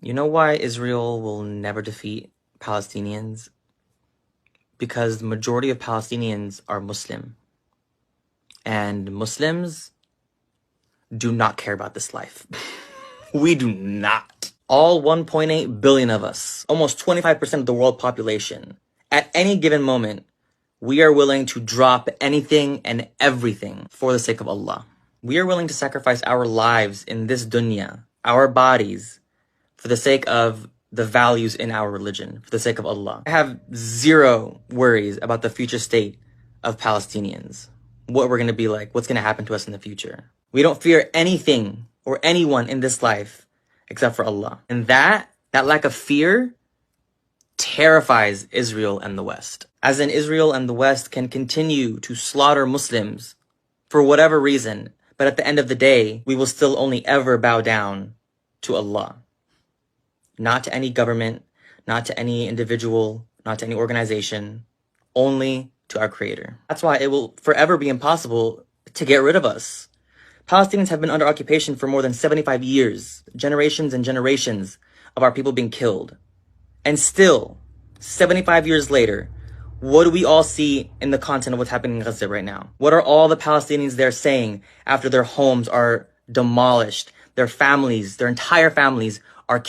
You know why Israel will never defeat Palestinians? Because the majority of Palestinians are Muslim. And Muslims do not care about this life. We do not. All 1.8 billion of us, almost 25% of the world population, at any given moment, we are willing to drop anything and everything for the sake of Allah. We are willing to sacrifice our lives in this dunya, our bodies, for the sake of the values in our religion, for the sake of Allah. I have zero worries about the future state of Palestinians, what we're going to be like, what's going to happen to us in the future. We don't fear anything or anyone in this life except for Allah. And that lack of fear terrifies Israel and the West. As in, Israel and the West can continue to slaughter Muslims for whatever reason, but at the end of the day, we will still only ever bow down to Allah. Not to any government, not to any individual, not to any organization, only to our Creator. That's why it will forever be impossible to get rid of us. Palestinians have been under occupation for more than 75 years, generations and generations of our people being killed. And still, 75 years later, what do we all see in the content of what's happening in Gaza right now? What are all the Palestinians there saying after their homes are demolished, their families, their entire families